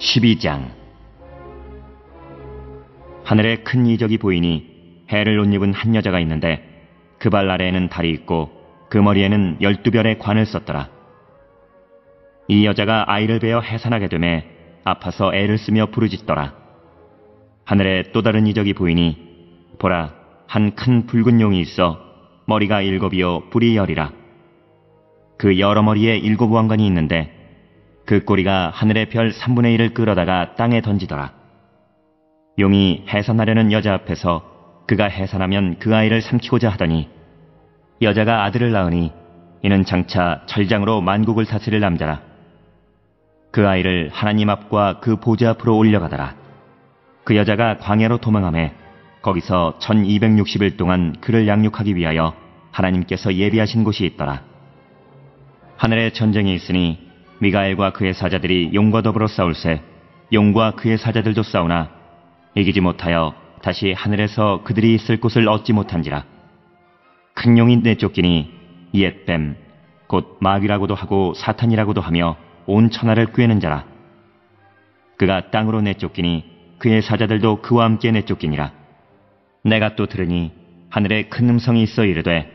12장. 하늘에 큰 이적이 보이니 해를 옷 입은 한 여자가 있는데 그 발 아래에는 달이 있고 그 머리에는 12별의 관을 썼더라. 이 여자가 아이를 베어 해산하게 되매 아파서 애를 쓰며 부르짖더라. 하늘에 또 다른 이적이 보이니 보라, 한 큰 붉은 용이 있어 머리가 7이요 뿔이 10이라. 그 여러 머리에 7 왕관이 있는데 그 꼬리가 하늘의 별 3분의 1을 끌어다가 땅에 던지더라. 용이 해산하려는 여자 앞에서 그가 해산하면 그 아이를 삼키고자 하더니 여자가 아들을 낳으니 이는 장차 철장으로 만국을 다스릴 남자라. 그 아이를 하나님 앞과 그 보좌 앞으로 올려가더라. 그 여자가 광야로 도망하매 거기서 1260일 동안 그를 양육하기 위하여 하나님께서 예비하신 곳이 있더라. 하늘에 전쟁이 있으니 미가엘과 그의 사자들이 용과 더불어 싸울세 용과 그의 사자들도 싸우나 이기지 못하여 다시 하늘에서 그들이 있을 곳을 얻지 못한지라. 큰 용이 내쫓기니 옛뱀 곧 마귀라고도 하고 사탄이라고도 하며 온 천하를 꿰는 자라. 그가 땅으로 내쫓기니 그의 사자들도 그와 함께 내쫓기니라. 내가 또 들으니 하늘에 큰 음성이 있어 이르되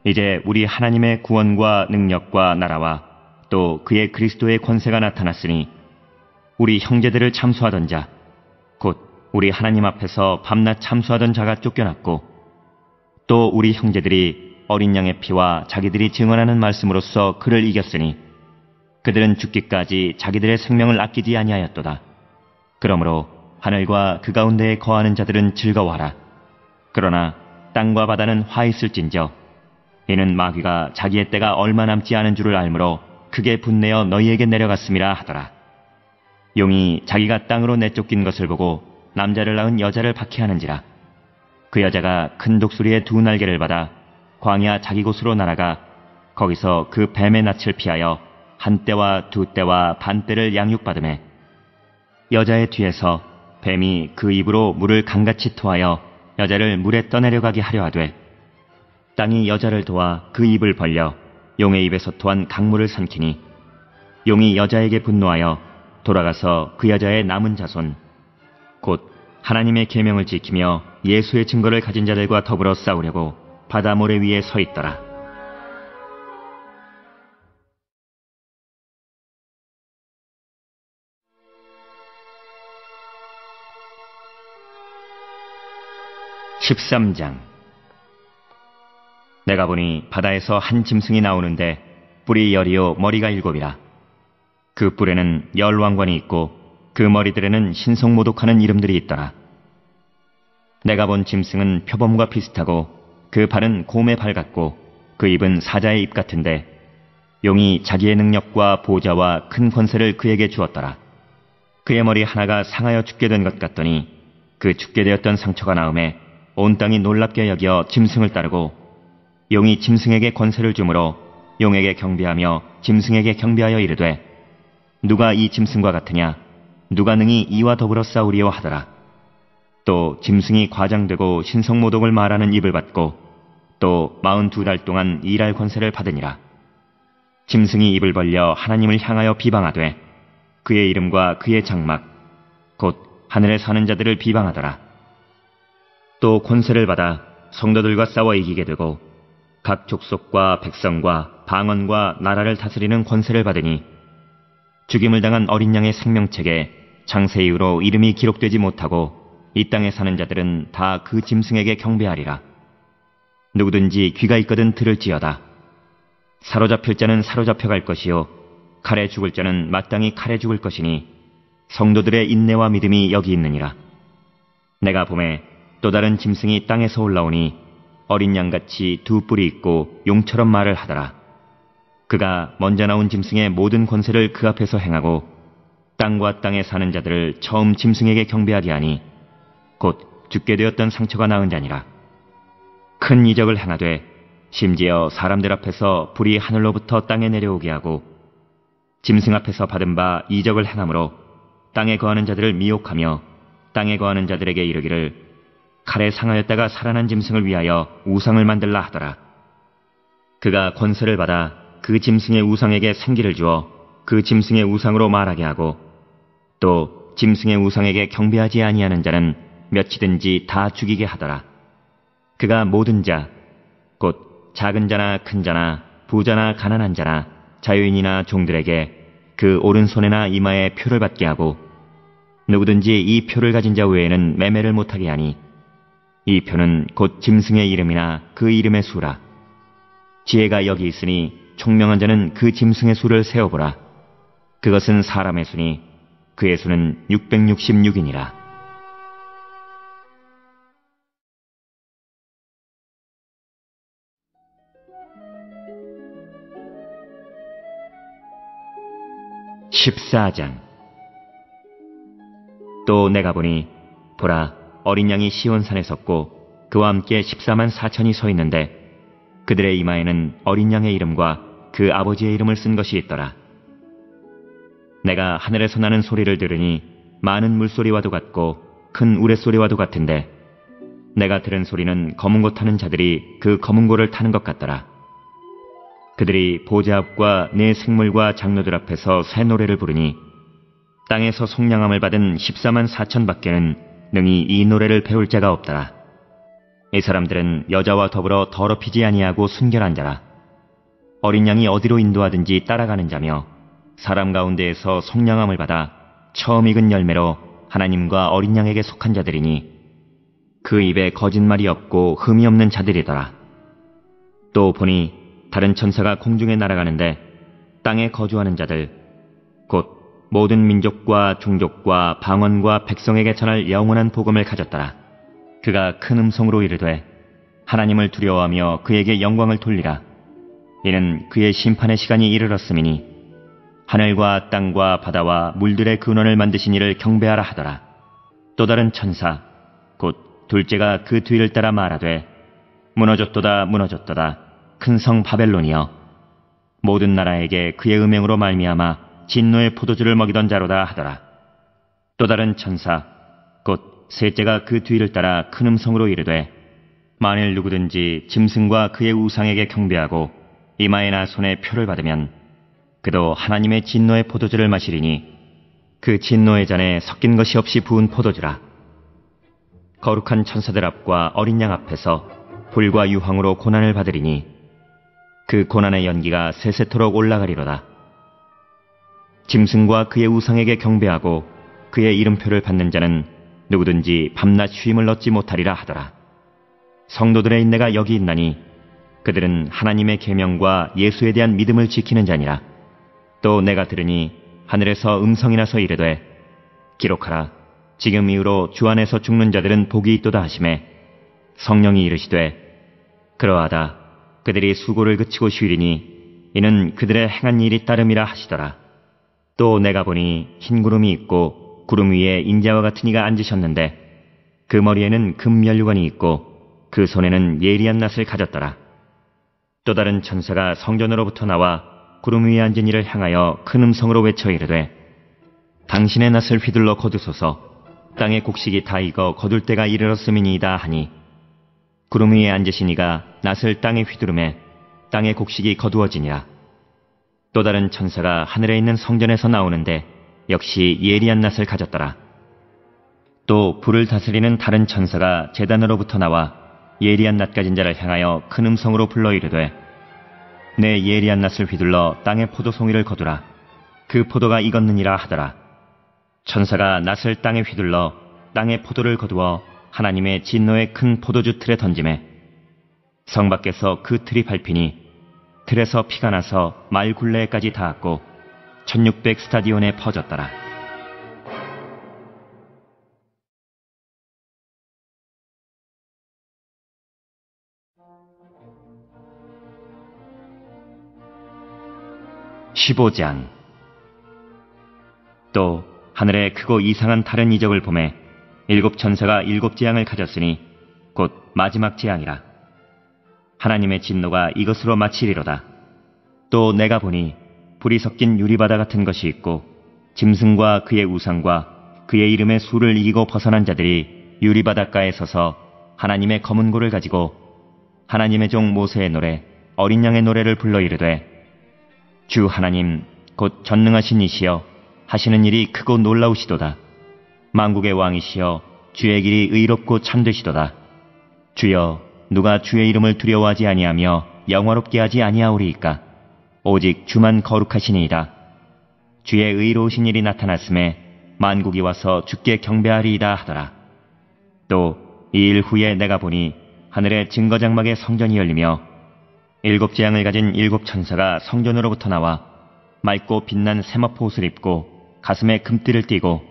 이제 우리 하나님의 구원과 능력과 나라와 또 그의 그리스도의 권세가 나타났으니 우리 형제들을 참수하던 자 곧 우리 하나님 앞에서 밤낮 참수하던 자가 쫓겨났고 또 우리 형제들이 어린 양의 피와 자기들이 증언하는 말씀으로써 그를 이겼으니 그들은 죽기까지 자기들의 생명을 아끼지 아니하였도다. 그러므로 하늘과 그 가운데에 거하는 자들은 즐거워하라. 그러나 땅과 바다는 화 있을진저 이는 마귀가 자기의 때가 얼마 남지 않은 줄을 알므로 크게 분내어 너희에게 내려갔음이라 하더라. 용이 자기가 땅으로 내쫓긴 것을 보고 남자를 낳은 여자를 박해하는지라. 그 여자가 큰 독수리의 2 날개를 받아 광야 자기 곳으로 날아가 거기서 그 뱀의 낯을 피하여 1때와 2때와 반때를 양육받으매 여자의 뒤에서 뱀이 그 입으로 물을 강같이 토하여 여자를 물에 떠내려가게 하려 하되 땅이 여자를 도와 그 입을 벌려 용의 입에서 토한 강물을 삼키니 용이 여자에게 분노하여 돌아가서 그 여자의 남은 자손 곧 하나님의 계명을 지키며 예수의 증거를 가진 자들과 더불어 싸우려고 바다 모래 위에 서 있더라. (13장) 내가 보니 바다에서 한 짐승이 나오는데 뿔이 10이요 머리가 7이라. 그 뿔에는 10 왕관이 있고 그 머리들에는 신성모독하는 이름들이 있더라. 내가 본 짐승은 표범과 비슷하고 그 발은 곰의 발 같고 그 입은 사자의 입 같은데 용이 자기의 능력과 보좌와 큰 권세를 그에게 주었더라. 그의 머리 하나가 상하여 죽게 된 것 같더니 그 죽게 되었던 상처가 나음에 온 땅이 놀랍게 여겨 짐승을 따르고 용이 짐승에게 권세를 주므로 용에게 경배하며 짐승에게 경배하여 이르되 누가 이 짐승과 같으냐 누가 능히 이와 더불어 싸우리요 하더라. 또 짐승이 과장되고 신성모독을 말하는 입을 받고 또 42달 동안 일할 권세를 받으니라. 짐승이 입을 벌려 하나님을 향하여 비방하되 그의 이름과 그의 장막 곧 하늘에 사는 자들을 비방하더라. 또 권세를 받아 성도들과 싸워 이기게 되고 각 족속과 백성과 방언과 나라를 다스리는 권세를 받으니 죽임을 당한 어린 양의 생명책에 창세 이후로 이름이 기록되지 못하고 이 땅에 사는 자들은 다 그 짐승에게 경배하리라. 누구든지 귀가 있거든 들을지어다. 사로잡힐 자는 사로잡혀 갈 것이요 칼에 죽을 자는 마땅히 칼에 죽을 것이니 성도들의 인내와 믿음이 여기 있느니라. 내가 보매 또 다른 짐승이 땅에서 올라오니 어린 양같이 2 뿔이 있고 용처럼 말을 하더라. 그가 먼저 나온 짐승의 모든 권세를 그 앞에서 행하고 땅과 땅에 사는 자들을 처음 짐승에게 경배하게 하니 곧 죽게 되었던 상처가 나은 자니라. 큰 이적을 행하되 심지어 사람들 앞에서 불이 하늘로부터 땅에 내려오게 하고 짐승 앞에서 받은 바 이적을 행함으로 땅에 거하는 자들을 미혹하며 땅에 거하는 자들에게 이르기를 칼에 상하였다가 살아난 짐승을 위하여 우상을 만들라 하더라. 그가 권세를 받아 그 짐승의 우상에게 생기를 주어 그 짐승의 우상으로 말하게 하고 또 짐승의 우상에게 경배하지 아니하는 자는 몇이든지 다 죽이게 하더라. 그가 모든 자, 곧 작은 자나 큰 자나 부자나 가난한 자나 자유인이나 종들에게 그 오른손에나 이마에 표를 받게 하고 누구든지 이 표를 가진 자 외에는 매매를 못하게 하니 이 표는 곧 짐승의 이름이나 그 이름의 수라. 지혜가 여기 있으니 총명한 자는 그 짐승의 수를 세어보라. 그것은 사람의 수니 그의 수는 666이니라. (14장) 또 내가 보니 보라 어린 양이 시온산에 섰고 그와 함께 14만 4천이 서 있는데 그들의 이마에는 어린 양의 이름과 그 아버지의 이름을 쓴 것이 있더라. 내가 하늘에서 나는 소리를 들으니 많은 물소리와도 같고 큰 우레소리와도 같은데 내가 들은 소리는 검은고 타는 자들이 그 검은고를 타는 것 같더라. 그들이 보좌 앞과 네 생물과 장로들 앞에서 새 노래를 부르니 땅에서 속량함을 받은 14만 4천 밖에는 능히 이 노래를 배울 자가 없더라. 이 사람들은 여자와 더불어 더럽히지 아니하고 순결한 자라. 어린 양이 어디로 인도하든지 따라가는 자며 사람 가운데에서 속량함을 받아 처음 익은 열매로 하나님과 어린 양에게 속한 자들이니 그 입에 거짓말이 없고 흠이 없는 자들이더라. 또 보니 다른 천사가 공중에 날아가는데 땅에 거주하는 자들 곧 모든 민족과 종족과 방언과 백성에게 전할 영원한 복음을 가졌더라. 그가 큰 음성으로 이르되 하나님을 두려워하며 그에게 영광을 돌리라. 이는 그의 심판의 시간이 이르렀음이니 하늘과 땅과 바다와 물들의 근원을 만드신 이를 경배하라 하더라. 또 다른 천사 곧 둘째가 그 뒤를 따라 말하되 무너졌도다 무너졌도다 큰 성 바벨론이여 모든 나라에게 그의 음행으로 말미암아 진노의 포도주를 먹이던 자로다 하더라. 또 다른 천사 곧 셋째가 그 뒤를 따라 큰 음성으로 이르되 만일 누구든지 짐승과 그의 우상에게 경배하고 이마에나 손에 표를 받으면 그도 하나님의 진노의 포도주를 마시리니 그 진노의 잔에 섞인 것이 없이 부은 포도주라. 거룩한 천사들 앞과 어린 양 앞에서 불과 유황으로 고난을 받으리니 그 고난의 연기가 세세토록 올라가리로다. 짐승과 그의 우상에게 경배하고 그의 이름표를 받는 자는 누구든지 밤낮 쉼을 얻지 못하리라 하더라. 성도들의 인내가 여기 있나니 그들은 하나님의 계명과 예수에 대한 믿음을 지키는 자니라. 또 내가 들으니 하늘에서 음성이 나서 이르되 기록하라. 지금 이후로 주 안에서 죽는 자들은 복이 있도다 하시매 성령이 이르시되 그러하다. 그들이 수고를 그치고 쉬리니 이는 그들의 행한 일이 따름이라 하시더라. 또 내가 보니 흰 구름이 있고 구름 위에 인자와 같은 이가 앉으셨는데 그 머리에는 금면류관이 있고 그 손에는 예리한 낫을 가졌더라. 또 다른 천사가 성전으로부터 나와 구름 위에 앉은 이를 향하여 큰 음성으로 외쳐 이르되 당신의 낫을 휘둘러 거두소서. 땅의 곡식이 다 익어 거둘 때가 이르렀음이니이다 하니 구름 위에 앉으신 이가 낫을 땅에 휘두르매 땅의 곡식이 거두어지니라. 또 다른 천사가 하늘에 있는 성전에서 나오는데 역시 예리한 낫을 가졌더라. 또 불을 다스리는 다른 천사가 제단으로부터 나와 예리한 낫 가진 자를 향하여 큰 음성으로 불러 이르되 내 예리한 낫을 휘둘러 땅의 포도송이를 거두라. 그 포도가 익었느니라 하더라. 천사가 낫을 땅에 휘둘러 땅의 포도를 거두어 하나님의 진노의 큰 포도주 틀에 던지매 성 밖에서 그 틀이 밟히니 틀에서 피가 나서 말 굴레에까지 닿았고 1600 스타디온에 퍼졌더라. (15장) 또 하늘에 크고 이상한 다른 이적을 보매 일곱 천사가 일곱 재앙을 가졌으니 곧 마지막 재앙이라. 하나님의 진노가 이것으로 마치리로다. 또 내가 보니 불이 섞인 유리바다 같은 것이 있고 짐승과 그의 우상과 그의 이름의 수를 이기고 벗어난 자들이 유리바닷가에 서서 하나님의 검은 고를 가지고 하나님의 종 모세의 노래 어린 양의 노래를 불러 이르되 주 하나님 곧 전능하신 이시여 하시는 일이 크고 놀라우시도다. 만국의 왕이시여 주의 길이 의롭고 참되시도다. 주여 누가 주의 이름을 두려워하지 아니하며 영화롭게 하지 아니하오리이까. 오직 주만 거룩하시니이다. 주의 의로우신 일이 나타났음에 만국이 와서 주께 경배하리이다 하더라. 또 이 일 후에 내가 보니 하늘의 증거장막의 성전이 열리며 일곱 재앙을 가진 일곱 천사가 성전으로부터 나와 맑고 빛난 세마포 옷을 입고 가슴에 금띠를 띠고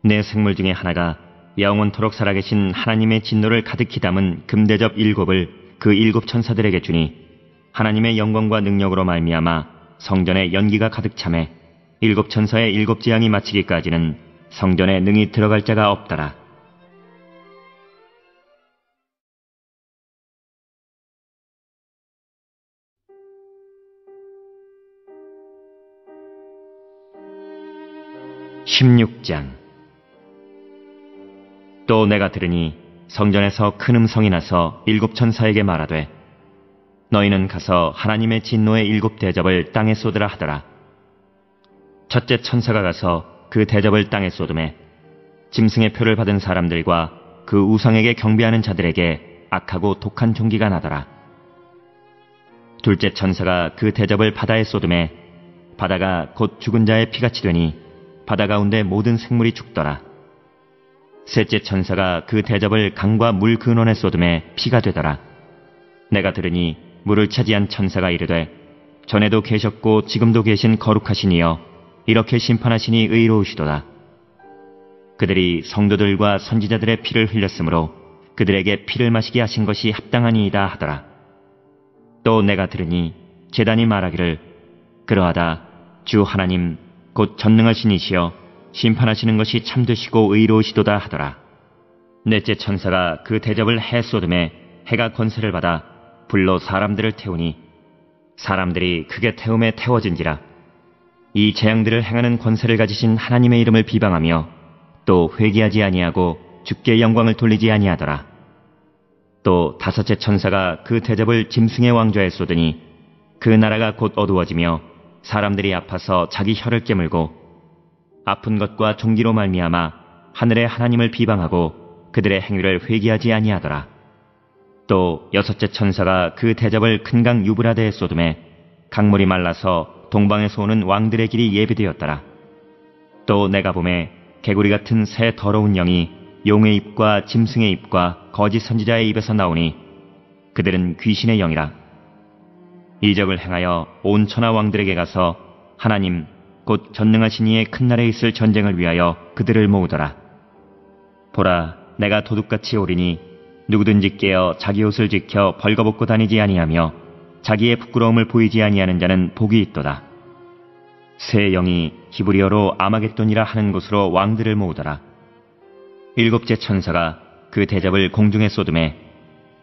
네 생물 중에 하나가 영원토록 살아계신 하나님의 진노를 가득히 담은 금대접 일곱을 그 일곱 천사들에게 주니 하나님의 영광과 능력으로 말미암아 성전에 연기가 가득 차매 일곱 천사의 일곱 재앙이 마치기까지는 성전에 능히 들어갈 자가 없더라. (16장) 또 내가 들으니 성전에서 큰 음성이 나서 일곱 천사에게 말하되 너희는 가서 하나님의 진노의 일곱 대접을 땅에 쏟으라 하더라. 첫째 천사가 가서 그 대접을 땅에 쏟음에 짐승의 표를 받은 사람들과 그 우상에게 경배하는 자들에게 악하고 독한 종기가 나더라. 둘째 천사가 그 대접을 바다에 쏟음에 바다가 곧 죽은 자의 피같이 되니 바다 가운데 모든 생물이 죽더라. 셋째 천사가 그 대접을 강과 물 근원에 쏟음에 피가 되더라. 내가 들으니 물을 차지한 천사가 이르되 전에도 계셨고 지금도 계신 거룩하시니여 이렇게 심판하시니 의로우시도다. 그들이 성도들과 선지자들의 피를 흘렸으므로 그들에게 피를 마시게 하신 것이 합당하니이다 하더라. 또 내가 들으니 제단이 말하기를 그러하다. 주 하나님 곧 전능하신 이시여 심판하시는 것이 참되시고 의로우시도다 하더라. 넷째 천사가 그 대접을 해 쏟음에 해가 권세를 받아 불로 사람들을 태우니 사람들이 크게 태움에 태워진지라. 이 재앙들을 행하는 권세를 가지신 하나님의 이름을 비방하며 또 회개하지 아니하고 주께 영광을 돌리지 아니하더라. 또 다섯째 천사가 그 대접을 짐승의 왕좌에 쏟으니 그 나라가 곧 어두워지며 사람들이 아파서 자기 혀를 깨물고 아픈 것과 종기로 말미암아 하늘의 하나님을 비방하고 그들의 행위를 회개하지 아니하더라. 또 여섯째 천사가 그 대접을 큰 강 유브라데에 쏟음에 강물이 말라서 동방에서 오는 왕들의 길이 예비되었더라. 또 내가 보매 개구리 같은 새 더러운 영이 용의 입과 짐승의 입과 거짓 선지자의 입에서 나오니 그들은 귀신의 영이라. 이적을 행하여 온 천하 왕들에게 가서 하나님 곧 전능하신 이의 큰 날에 있을 전쟁을 위하여 그들을 모으더라. 보라 내가 도둑같이 오리니 누구든지 깨어 자기 옷을 지켜 벌거벗고 다니지 아니하며 자기의 부끄러움을 보이지 아니하는 자는 복이 있도다. 새 영이 히브리어로 아마겟돈이라 하는 곳으로 왕들을 모으더라. 일곱째 천사가 그 대접을 공중에 쏟음에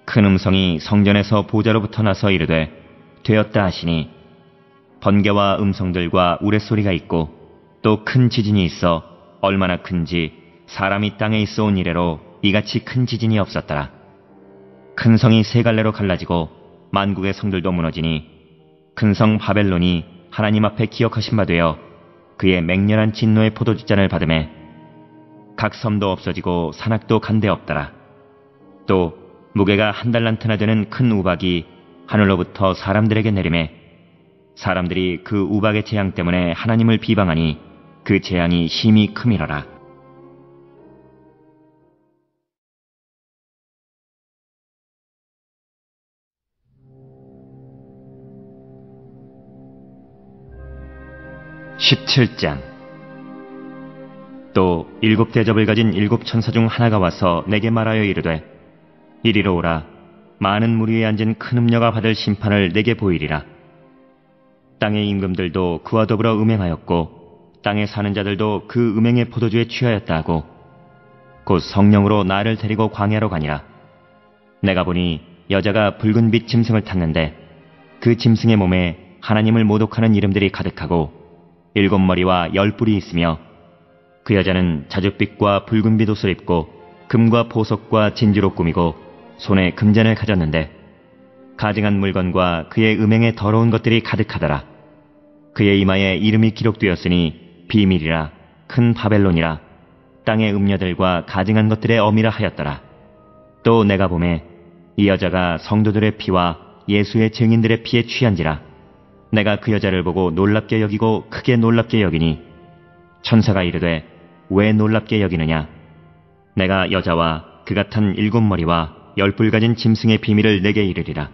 큰 음성이 성전에서 보좌로부터 나서 이르되 되었다 하시니 번개와 음성들과 우레소리가 있고 또 큰 지진이 있어 얼마나 큰지 사람이 땅에 있어 온 이래로 이같이 큰 지진이 없었더라. 큰 성이 세 갈래로 갈라지고 만국의 성들도 무너지니 큰 성 바벨론이 하나님 앞에 기억하신 바 되어 그의 맹렬한 진노의 포도주잔을 받음에 각 섬도 없어지고 산악도 간데 없더라. 또 무게가 한 달란트나 되는 큰 우박이 하늘로부터 사람들에게 내리매 사람들이 그 우박의 재앙 때문에 하나님을 비방하니 그 재앙이 심히 크미러라. (17장) 또 일곱 대접을 가진 일곱 천사 중 하나가 와서 내게 말하여 이르되 이리로 오라. 많은 물 위에 앉은 큰 음녀가 받을 심판을 내게 보이리라. 땅의 임금들도 그와 더불어 음행하였고 땅에 사는 자들도 그 음행의 포도주에 취하였다 하고 곧 성령으로 나를 데리고 광야로 가니라. 내가 보니 여자가 붉은 빛 짐승을 탔는데 그 짐승의 몸에 하나님을 모독하는 이름들이 가득하고 일곱 머리와 열 뿔이 있으며 그 여자는 자줏빛과 붉은빛 옷을 입고 금과 보석과 진주로 꾸미고 손에 금잔을 가졌는데 가증한 물건과 그의 음행에 더러운 것들이 가득하더라. 그의 이마에 이름이 기록되었으니 비밀이라 큰 바벨론이라 땅의 음녀들과 가증한 것들의 어미라 하였더라. 또 내가 보매 이 여자가 성도들의 피와 예수의 증인들의 피에 취한지라. 내가 그 여자를 보고 놀랍게 여기고 크게 놀랍게 여기니 천사가 이르되 왜 놀랍게 여기느냐. 내가 여자와 그가 탄 7머리와 10뿔 가진 짐승의 비밀을 내게 이르리라.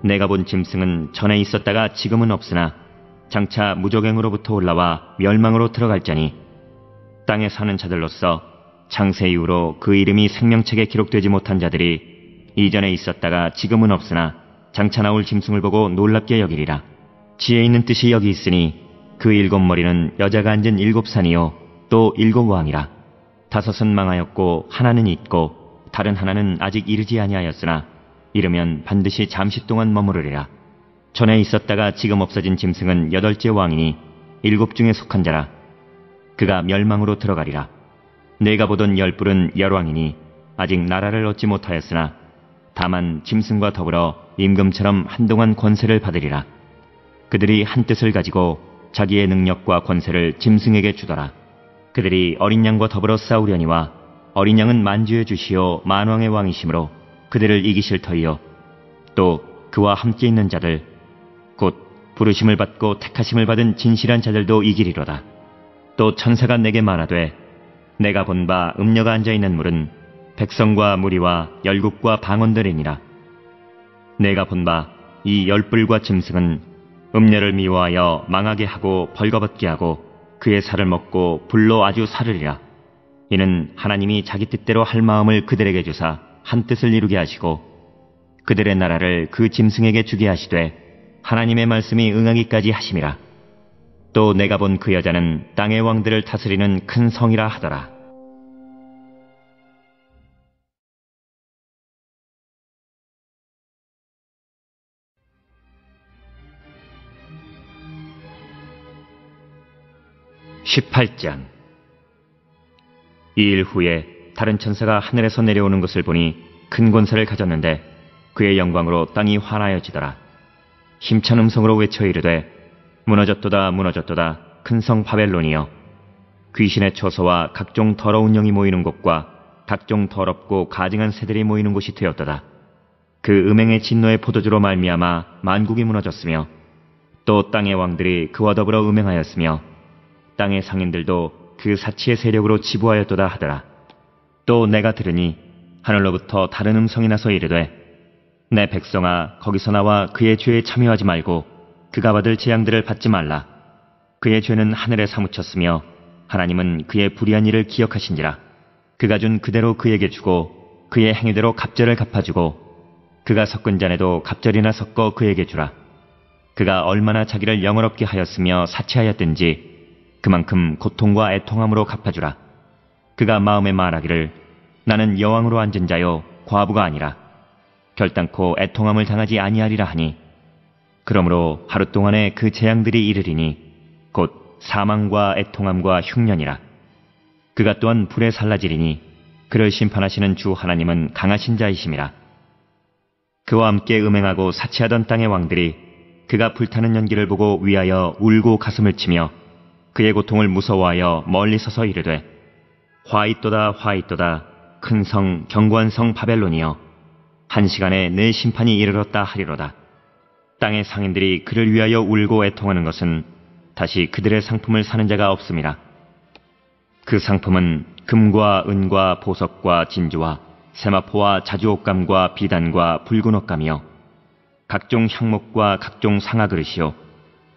내가 본 짐승은 전에 있었다가 지금은 없으나 장차 무조갱으로부터 올라와 멸망으로 들어갈 자니 땅에 사는 자들로서 창세 이후로 그 이름이 생명책에 기록되지 못한 자들이 이전에 있었다가 지금은 없으나 장차 나올 짐승을 보고 놀랍게 여기리라. 지혜 있는 뜻이 여기 있으니 그 7머리는 여자가 앉은 7산이요 또 7왕이라. 5은 망하였고 하나는 있고 다른 하나는 아직 이르지 아니하였으나 이르면 반드시 잠시 동안 머무르리라. 전에 있었다가 지금 없어진 짐승은 8째 왕이니 7 중에 속한 자라. 그가 멸망으로 들어가리라. 내가 보던 10뿔은 열왕이니 아직 나라를 얻지 못하였으나 다만 짐승과 더불어 임금처럼 한동안 권세를 받으리라. 그들이 한 뜻을 가지고 자기의 능력과 권세를 짐승에게 주더라. 그들이 어린 양과 더불어 싸우려니와 어린 양은 만주의 주시오 만왕의 왕이시므로 그들을 이기실 터이요 또 그와 함께 있는 자들 곧 부르심을 받고 택하심을 받은 진실한 자들도 이기리로다. 또 천사가 내게 말하되 내가 본 바 음녀가 앉아있는 물은 백성과 무리와 열국과 방언들이니라. 내가 본 바 이 10뿔과 짐승은 음녀를 미워하여 망하게 하고 벌거벗게 하고 그의 살을 먹고 불로 아주 사르리라. 이는 하나님이 자기 뜻대로 할 마음을 그들에게 주사 한 뜻을 이루게 하시고 그들의 나라를 그 짐승에게 주게 하시되 하나님의 말씀이 응하기까지 하심이라. 또 내가 본 그 여자는 땅의 왕들을 다스리는 큰 성이라 하더라. (18장) 이 일 후에 다른 천사가 하늘에서 내려오는 것을 보니 큰 권세를 가졌는데 그의 영광으로 땅이 환하여지더라. 힘찬 음성으로 외쳐 이르되 무너졌도다 무너졌도다 큰 성 바벨론이여. 귀신의 처소와 각종 더러운 영이 모이는 곳과 각종 더럽고 가증한 새들이 모이는 곳이 되었도다. 그 음행의 진노의 포도주로 말미암아 만국이 무너졌으며 또 땅의 왕들이 그와 더불어 음행하였으며 땅의 상인들도 그 사치의 세력으로 지부하였도다 하더라. 또 내가 들으니 하늘로부터 다른 음성이 나서 이르되 내 백성아 거기서 나와 그의 죄에 참여하지 말고 그가 받을 재앙들을 받지 말라. 그의 죄는 하늘에 사무쳤으며 하나님은 그의 불의한 일을 기억하신지라. 그가 준 그대로 그에게 주고 그의 행위대로 갑절을 갚아주고 그가 섞은 잔에도 갑절이나 섞어 그에게 주라. 그가 얼마나 자기를 영어롭게 하였으며 사치하였든지 그만큼 고통과 애통함으로 갚아주라. 그가 마음에 말하기를 나는 여왕으로 앉은 자요 과부가 아니라 결단코 애통함을 당하지 아니하리라 하니 그러므로 하루 동안에 그 재앙들이 이르리니 곧 사망과 애통함과 흉년이라. 그가 또한 불에 살라지리니 그를 심판하시는 주 하나님은 강하신 자이심이라. 그와 함께 음행하고 사치하던 땅의 왕들이 그가 불타는 연기를 보고 위하여 울고 가슴을 치며 그의 고통을 무서워하여 멀리 서서 이르되 화 있도다 화 있도다 큰 성 견고한 성 바벨론이여. 한 시간에 내 심판이 이르렀다 하리로다. 땅의 상인들이 그를 위하여 울고 애통하는 것은 다시 그들의 상품을 사는 자가 없음이라. 그 상품은 금과 은과 보석과 진주와 세마포와 자주옷감과 비단과 붉은 옷감이요 각종 향목과 각종 상아 그릇이요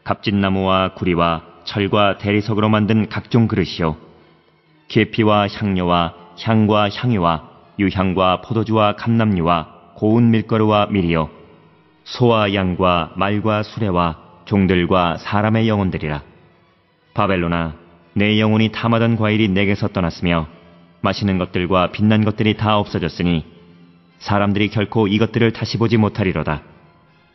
갑진나무와 구리와 철과 대리석으로 만든 각종 그릇이요 계피와 향료와 향과 향유와 유향과 포도주와 감람류와 고운 밀가루와 밀이요 소와 양과 말과 수레와 종들과 사람의 영혼들이라. 바벨론아 내 영혼이 탐하던 과일이 내게서 떠났으며 마시는 것들과 빛난 것들이 다 없어졌으니 사람들이 결코 이것들을 다시 보지 못하리로다.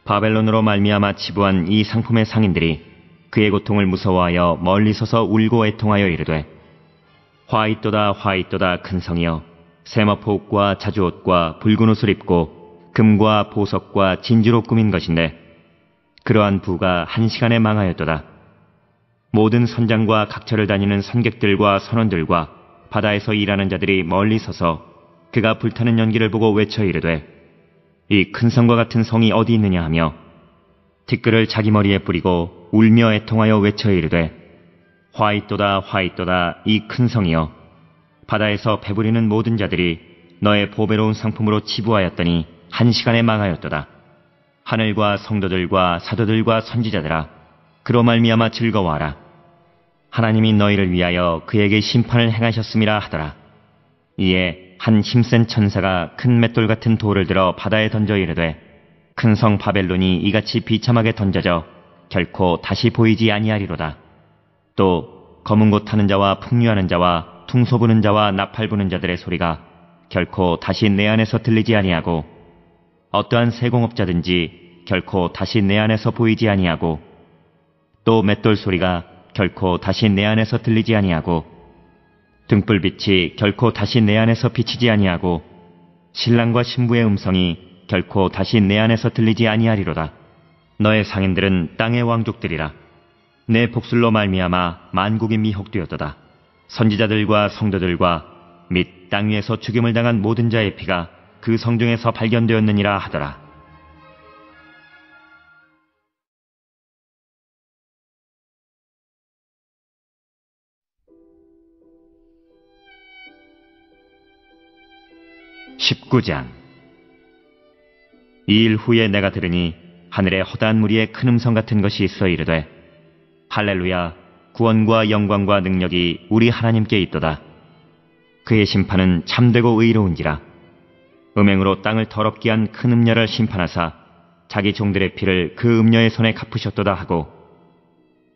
바벨론으로 말미암아 치부한 이 상품의 상인들이 그의 고통을 무서워하여 멀리 서서 울고 애통하여 이르되 화 있도다 큰 성이여. 세마포옷과 자주옷과 붉은 옷을 입고 금과 보석과 진주로 꾸민 것인데 그러한 부가 한 시간에 망하였도다. 모든 선장과 각처를 다니는 선객들과 선원들과 바다에서 일하는 자들이 멀리 서서 그가 불타는 연기를 보고 외쳐 이르되 이 큰 성과 같은 성이 어디 있느냐 하며 티끌을 자기 머리에 뿌리고 울며 애통하여 외쳐 이르되 화이또다 화이또다 이 큰 성이여 바다에서 배부리는 모든 자들이 너의 보배로운 상품으로 치부하였더니 한 시간에 망하였도다. 하늘과 성도들과 사도들과 선지자들아 그로 말미암아 즐거워하라. 하나님이 너희를 위하여 그에게 심판을 행하셨음이라 하더라. 이에 한 힘센 천사가 큰 맷돌 같은 돌을 들어 바다에 던져 이르되 큰 성 바벨론이 이같이 비참하게 던져져 결코 다시 보이지 아니하리로다. 또 검은 곳 타는 자와 풍류하는 자와 퉁소 부는 자와 나팔 부는 자들의 소리가 결코 다시 내 안에서 들리지 아니하고 어떠한 세공업자든지 결코 다시 내 안에서 보이지 아니하고 또 맷돌 소리가 결코 다시 내 안에서 들리지 아니하고 등불빛이 결코 다시 내 안에서 비치지 아니하고 신랑과 신부의 음성이 결코 다시 내 안에서 들리지 아니하리로다. 너의 상인들은 땅의 왕족들이라. 내 복술로 말미암아 만국이 미혹되었도다. 선지자들과 성도들과 및 땅 위에서 죽임을 당한 모든 자의 피가 그 성중에서 발견되었느니라 하더라. (19장) 이 일 후에 내가 들으니 하늘에 허다한 무리에 큰 음성 같은 것이 있어 이르되 할렐루야 구원과 영광과 능력이 우리 하나님께 있도다. 그의 심판은 참되고 의로운지라. 음행으로 땅을 더럽게 한 큰 음녀를 심판하사 자기 종들의 피를 그 음녀의 손에 갚으셨도다 하고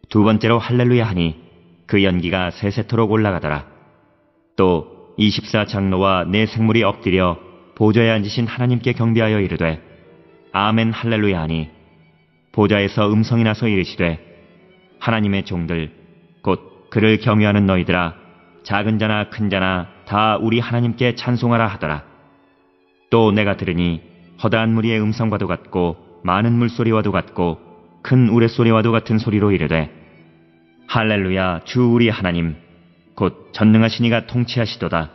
두 번째로 할렐루야 하니 그 연기가 세세토록 올라가더라. 또 24장로와 네 생물이 엎드려 보좌에 앉으신 하나님께 경배하여 이르되 아멘 할렐루야 하니 보좌에서 음성이 나서 이르시되 하나님의 종들 곧 그를 경외하는 너희들아 작은 자나 큰 자나 다 우리 하나님께 찬송하라 하더라. 또 내가 들으니 허다한 무리의 음성과도 같고 많은 물소리와도 같고 큰 우레소리와도 같은 소리로 이르되 할렐루야 주 우리 하나님 곧 전능하신 이가 통치하시도다.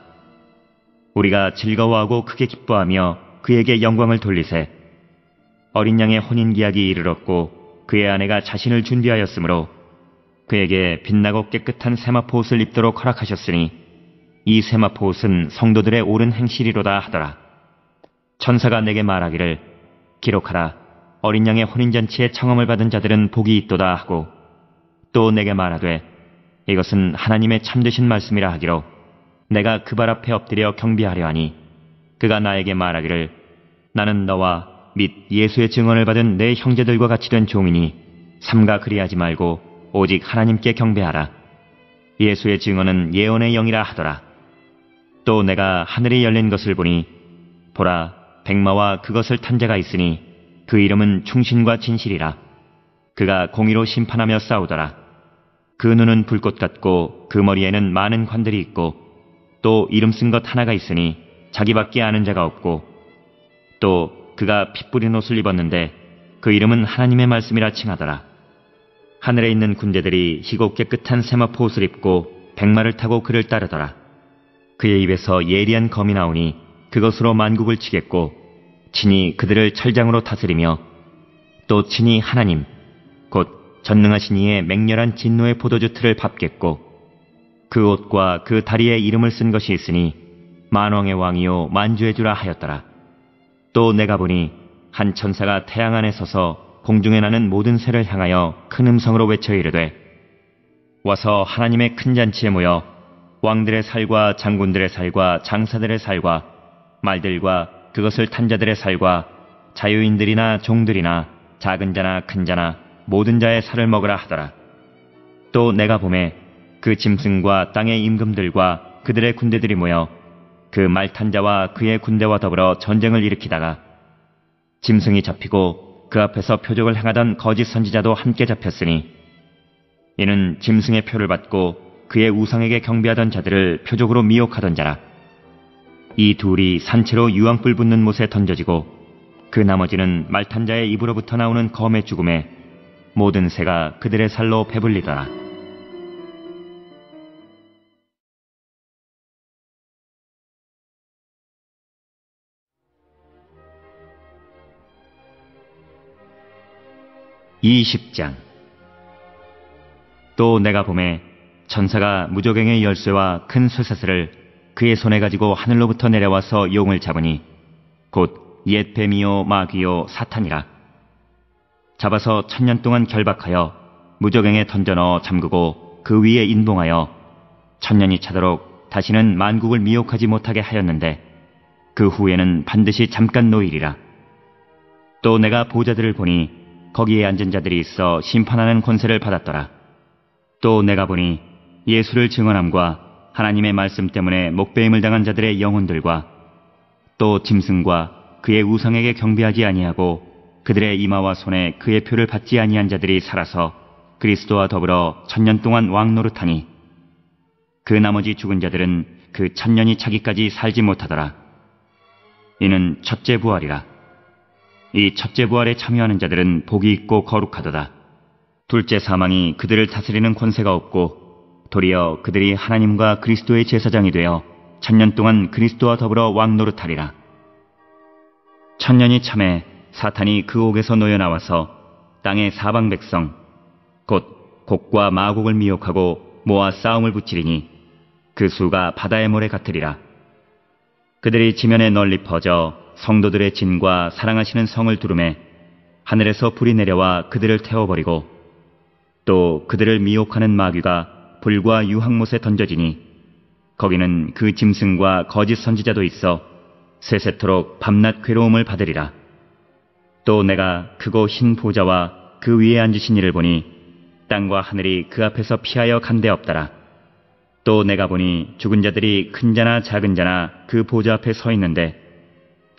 우리가 즐거워하고 크게 기뻐하며 그에게 영광을 돌리세. 어린 양의 혼인기약이 이르렀고 그의 아내가 자신을 준비하였으므로 그에게 빛나고 깨끗한 세마포 옷을 입도록 허락하셨으니 이 세마포 옷은 성도들의 옳은 행실이로다 하더라. 천사가 내게 말하기를 기록하라. 어린 양의 혼인잔치에 청함을 받은 자들은 복이 있도다 하고 또 내게 말하되 이것은 하나님의 참되신 말씀이라 하기로 내가 그 발 앞에 엎드려 경배하려 하니 그가 나에게 말하기를 나는 너와 및 예수의 증언을 받은 내 형제들과 같이 된 종이니 삼가 그리하지 말고 오직 하나님께 경배하라. 예수의 증언은 예언의 영이라 하더라. 또 내가 하늘이 열린 것을 보니 보라 백마와 그것을 탄 자가 있으니 그 이름은 충신과 진실이라. 그가 공의로 심판하며 싸우더라. 그 눈은 불꽃 같고 그 머리에는 많은 관들이 있고 또 이름 쓴 것 하나가 있으니 자기밖에 아는 자가 없고 또 그가 피 뿌린 옷을 입었는데 그 이름은 하나님의 말씀이라 칭하더라. 하늘에 있는 군대들이 희고 깨끗한 세마포 옷을 입고 백마를 타고 그를 따르더라. 그의 입에서 예리한 검이 나오니 그것으로 만국을 치겠고 친히 그들을 철장으로 다스리며 또 친히 하나님 곧 전능하신 이의 맹렬한 진노의 포도주 틀을 밟겠고 그 옷과 그 다리에 이름을 쓴 것이 있으니 만왕의 왕이요 만주의 주라 하였더라. 또 내가 보니 한 천사가 태양 안에 서서 공중에 나는 모든 새를 향하여 큰 음성으로 외쳐 이르되 와서 하나님의 큰 잔치에 모여 왕들의 살과 장군들의 살과 장사들의 살과 말들과 그것을 탄 자들의 살과 자유인들이나 종들이나 작은 자나 큰 자나 모든 자의 살을 먹으라 하더라. 또 내가 보매 그 짐승과 땅의 임금들과 그들의 군대들이 모여 그 말 탄 자와 그의 군대와 더불어 전쟁을 일으키다가 짐승이 잡히고 그 앞에서 표적을 행하던 거짓 선지자도 함께 잡혔으니 이는 짐승의 표를 받고 그의 우상에게 경배하던 자들을 표적으로 미혹하던 자라. 이 둘이 산채로 유황불 붙는 못에 던져지고 그 나머지는 말탄 자의 입으로부터 나오는 검의 죽음에 모든 새가 그들의 살로 배불리더라. 20장. 또 내가 보매 천사가 무저갱의 열쇠와 큰 쇠사슬을 그의 손에 가지고 하늘로부터 내려와서 용을 잡으니 곧 옛 뱀이요 마귀요 사탄이라. 잡아서 1000년 동안 결박하여 무저갱에 던져 넣어 잠그고 그 위에 인봉하여 1000년이 차도록 다시는 만국을 미혹하지 못하게 하였는데 그 후에는 반드시 잠깐 노일이라. 또 내가 보좌들을 보니 거기에 앉은 자들이 있어 심판하는 권세를 받았더라. 또 내가 보니 예수를 증언함과 하나님의 말씀 때문에 목배임을 당한 자들의 영혼들과 또 짐승과 그의 우상에게 경배하지 아니하고 그들의 이마와 손에 그의 표를 받지 아니한 자들이 살아서 그리스도와 더불어 1000년 동안 왕노릇하니 그 나머지 죽은 자들은 그 1000년이 차기까지 살지 못하더라. 이는 첫째 부활이라. 이 첫째 부활에 참여하는 자들은 복이 있고 거룩하도다. 둘째 사망이 그들을 다스리는 권세가 없고 도리어 그들이 하나님과 그리스도의 제사장이 되어 1000년 동안 그리스도와 더불어 왕노릇하리라. 1000년이 참에 사탄이 그 옥에서 놓여 나와서 땅의 사방 백성 곧 곡과 마곡을 미혹하고 모아 싸움을 붙이리니 그 수가 바다의 모래 같으리라. 그들이 지면에 널리 퍼져 성도들의 진과 사랑하시는 성을 두루매 하늘에서 불이 내려와 그들을 태워버리고 또 그들을 미혹하는 마귀가 불과 유황못에 던져지니 거기는 그 짐승과 거짓 선지자도 있어 세세토록 밤낮 괴로움을 받으리라. 또 내가 크고 흰 보좌와 그 위에 앉으신 이를 보니 땅과 하늘이 그 앞에서 피하여 간데 없더라. 또 내가 보니 죽은 자들이 큰 자나 작은 자나 그 보좌 앞에 서 있는데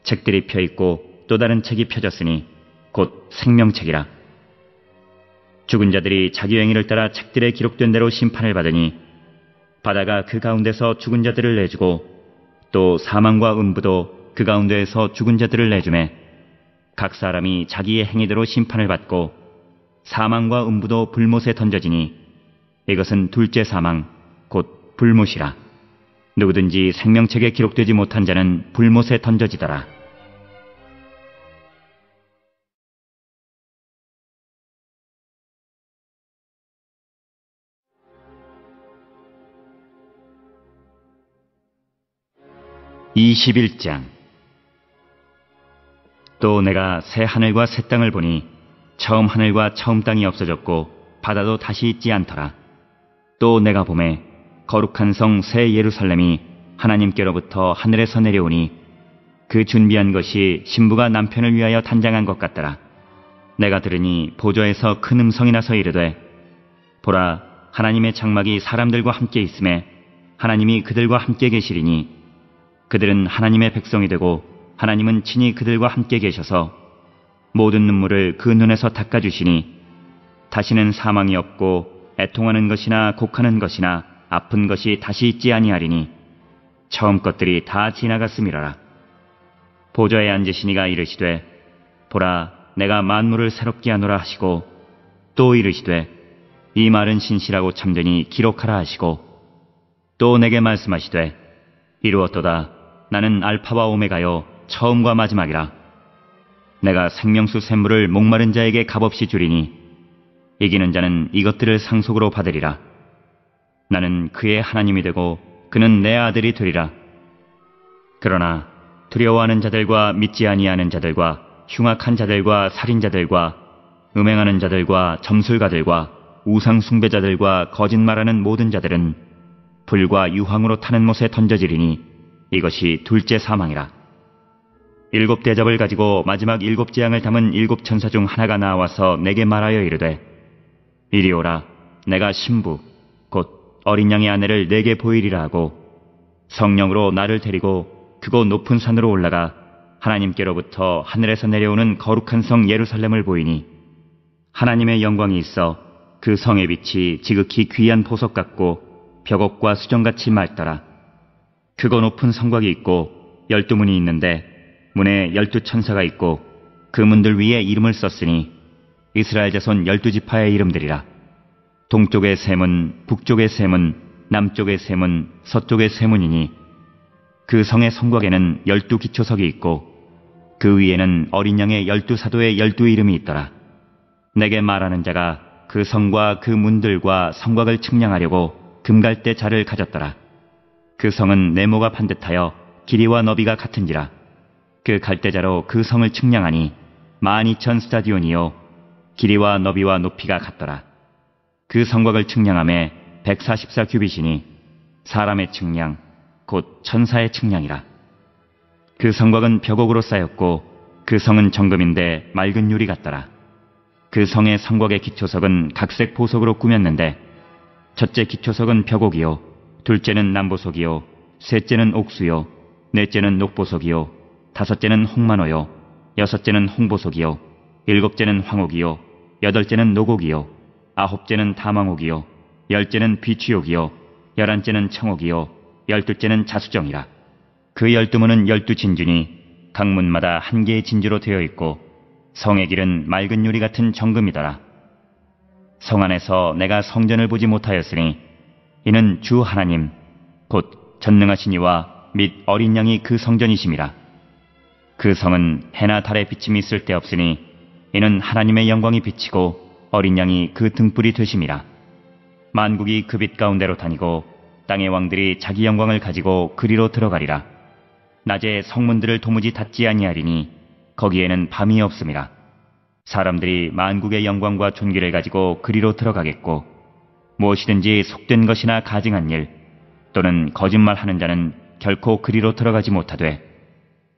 책들이 펴있고 또 다른 책이 펴졌으니 곧 생명책이라. 죽은 자들이 자기 행위를 따라 책들에 기록된 대로 심판을 받으니 바다가 그 가운데서 죽은 자들을 내주고 또 사망과 음부도 그 가운데에서 죽은 자들을 내주매 각 사람이 자기의 행위대로 심판을 받고 사망과 음부도 불못에 던져지니 이것은 둘째 사망 곧 불못이라. 누구든지 생명책에 기록되지 못한 자는 불못에 던져지더라. (21장) 또 내가 새 하늘과 새 땅을 보니 처음 하늘과 처음 땅이 없어졌고 바다도 다시 있지 않더라. 또 내가 보매 거룩한 성 새 예루살렘이 하나님께로부터 하늘에서 내려오니 그 준비한 것이 신부가 남편을 위하여 단장한 것 같더라. 내가 들으니 보좌에서 큰 음성이 나서 이르되 보라, 하나님의 장막이 사람들과 함께 있음에 하나님이 그들과 함께 계시리니 그들은 하나님의 백성이 되고 하나님은 친히 그들과 함께 계셔서 모든 눈물을 그 눈에서 닦아주시니 다시는 사망이 없고 애통하는 것이나 곡하는 것이나 아픈 것이 다시 있지 아니하리니 처음 것들이 다 지나갔음이라라. 보좌에 앉으시니가 이르시되 보라, 내가 만물을 새롭게 하노라 하시고 또 이르시되 이 말은 신실하고 참되니 기록하라 하시고 또 내게 말씀하시되 이루었도다. 나는 알파와 오메가요 처음과 마지막이라. 내가 생명수 샘물을 목마른 자에게 값없이 주리니 이기는 자는 이것들을 상속으로 받으리라. 나는 그의 하나님이 되고 그는 내 아들이 되리라. 그러나 두려워하는 자들과 믿지 아니하는 자들과 흉악한 자들과 살인자들과 음행하는 자들과 점술가들과 우상 숭배자들과 거짓말하는 모든 자들은 불과 유황으로 타는 못에 던져지리니 이것이 둘째 사망이라. 7 대접을 가지고 마지막 7 재앙을 담은 7 천사 중 하나가 나와서 내게 말하여 이르되 이리 오라. 내가 신부 곧 어린 양의 아내를 내게 보이리라 하고 성령으로 나를 데리고 크고 높은 산으로 올라가 하나님께로부터 하늘에서 내려오는 거룩한 성 예루살렘을 보이니 하나님의 영광이 있어 그 성의 빛이 지극히 귀한 보석 같고 벽옥과 수정같이 맑더라. 크고 높은 성곽이 있고 12문이 있는데 문에 12천사가 있고 그 문들 위에 이름을 썼으니 이스라엘 자손 12지파의 이름들이라. 동쪽의 세 문, 북쪽의 세 문, 남쪽의 세 문, 서쪽의 세 문이니 그 성의 성곽에는 12기초석이 있고 그 위에는 어린 양의 12사도의 12 이름이 있더라. 내게 말하는 자가 그 성과 그 문들과 성곽을 측량하려고 금갈대 자를 가졌더라. 그 성은 네모가 반듯하여 길이와 너비가 같은지라. 그 갈대자로 그 성을 측량하니 12,000 스타디온이요 길이와 너비와 높이가 같더라. 그 성곽을 측량함에 144 규빗이니 사람의 측량 곧 천사의 측량이라. 그 성곽은 벽옥으로 쌓였고 그 성은 정금인데 맑은 유리 같더라. 그 성의 성곽의 기초석은 각색 보석으로 꾸몄는데 첫째 기초석은 벽옥이요 둘째는 남보석이요 셋째는 옥수요 넷째는 녹보석이요 다섯째는 홍만호요 여섯째는 홍보석이요 일곱째는 황옥이요 여덟째는 녹옥이요 아홉째는 다망옥이요 열째는 비취옥이요 열한째는 청옥이요 열둘째는 자수정이라. 그 12문은 12진주니 각 문마다 한 개의 진주로 되어 있고 성의 길은 맑은 유리 같은 정금이더라. 성 안에서 내가 성전을 보지 못하였으니 이는 주 하나님 곧 전능하신 이와 및 어린 양이 그 성전이심이라. 그 성은 해나 달의 비침이 쓸데없으니 이는 하나님의 영광이 비치고 어린 양이 그 등불이 되심이라. 만국이 그 빛 가운데로 다니고 땅의 왕들이 자기 영광을 가지고 그리로 들어가리라. 낮에 성문들을 도무지 닫지 아니하리니 거기에는 밤이 없음이라. 사람들이 만국의 영광과 존귀를 가지고 그리로 들어가겠고 무엇이든지 속된 것이나 가증한 일 또는 거짓말하는 자는 결코 그리로 들어가지 못하되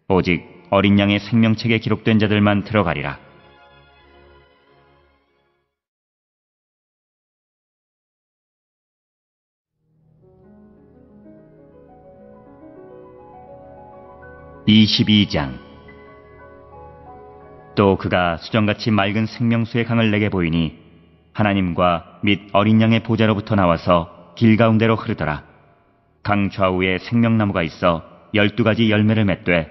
오직 어린 양의 생명책에 기록된 자들만 들어가리라. (22장) 또 그가 수정같이 맑은 생명수의 강을 내게 보이니 하나님과 및 어린 양의 보좌로부터 나와서 길 가운데로 흐르더라. 강 좌우에 생명나무가 있어 12가지 열매를 맺되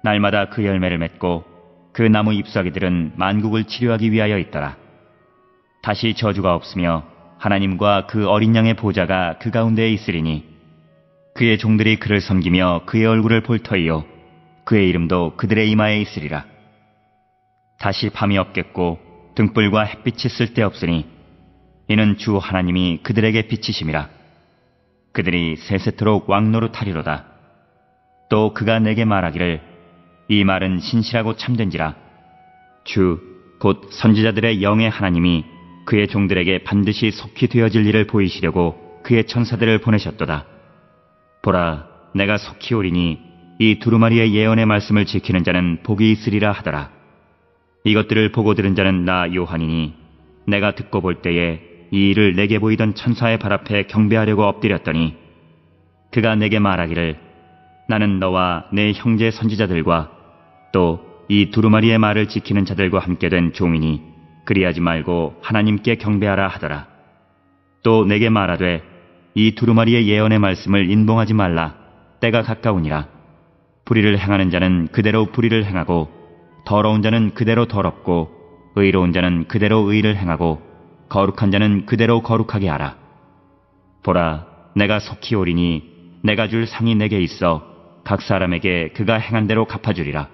날마다 그 열매를 맺고 그 나무 잎사귀들은 만국을 치료하기 위하여 있더라. 다시 저주가 없으며 하나님과 그 어린 양의 보좌가 그 가운데에 있으리니 그의 종들이 그를 섬기며 그의 얼굴을 볼 터이요 그의 이름도 그들의 이마에 있으리라. 다시 밤이 없겠고 등불과 햇빛이 쓸데없으니 이는 주 하나님이 그들에게 비치심이라. 그들이 세세토록 왕노릇하리로다. 또 그가 내게 말하기를 이 말은 신실하고 참된지라. 주 곧 선지자들의 영의 하나님이 그의 종들에게 반드시 속히 되어질 일을 보이시려고 그의 천사들을 보내셨도다. 보라, 내가 속히 오리니 이 두루마리의 예언의 말씀을 지키는 자는 복이 있으리라 하더라. 이것들을 보고 들은 자는 나 요한이니 내가 듣고 볼 때에 이 일을 내게 보이던 천사의 발 앞에 경배하려고 엎드렸더니 그가 내게 말하기를 나는 너와 내 형제 선지자들과 또 이 두루마리의 말을 지키는 자들과 함께 된 종이니 그리하지 말고 하나님께 경배하라 하더라. 또 내게 말하되 이 두루마리의 예언의 말씀을 인봉하지 말라. 때가 가까우니라. 불의를 행하는 자는 그대로 불의를 행하고 더러운 자는 그대로 더럽고 의로운 자는 그대로 의를 행하고 거룩한 자는 그대로 거룩하게 하라. 보라, 내가 속히 오리니 내가 줄 상이 내게 있어 각 사람에게 그가 행한 대로 갚아주리라.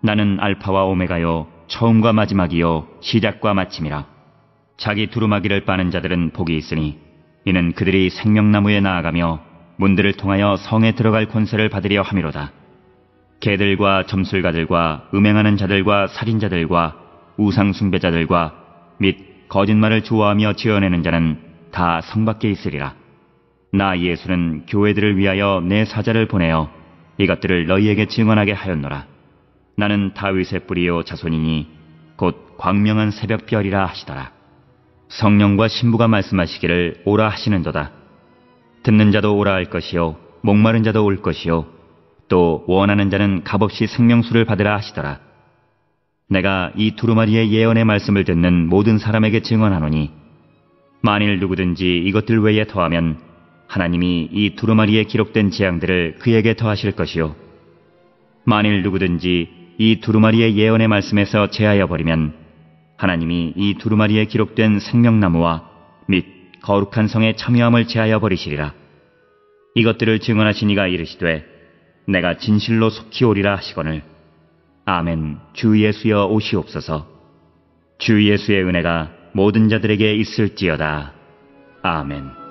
나는 알파와 오메가요 처음과 마지막이요 시작과 마침이라. 자기 두루마기를 빠는 자들은 복이 있으니 이는 그들이 생명나무에 나아가며 문들을 통하여 성에 들어갈 권세를 받으려 함이로다. 개들과 점술가들과 음행하는 자들과 살인자들과 우상숭배자들과 및 거짓말을 좋아하며 지어내는 자는 다 성 밖에 있으리라. 나 예수는 교회들을 위하여 내 사자를 보내어 이것들을 너희에게 증언하게 하였노라. 나는 다윗의 뿌리요 자손이니 곧 광명한 새벽별이라 하시더라. 성령과 신부가 말씀하시기를 오라 하시는도다. 듣는 자도 오라 할 것이요 목마른 자도 올 것이요 또 원하는 자는 값없이 생명수를 받으라 하시더라. 내가 이 두루마리의 예언의 말씀을 듣는 모든 사람에게 증언하노니 만일 누구든지 이것들 외에 더하면 하나님이 이 두루마리에 기록된 재앙들을 그에게 더하실 것이요 만일 누구든지 이 두루마리의 예언의 말씀에서 제하여 버리면 하나님이 이 두루마리에 기록된 생명나무와 및 거룩한 성에 참여함을 제하여 버리시리라. 이것들을 증언하신 이가 이르시되 내가 진실로 속히 오리라 하시거늘 아멘. 주 예수여 오시옵소서. 주 예수의 은혜가 모든 자들에게 있을지어다. 아멘.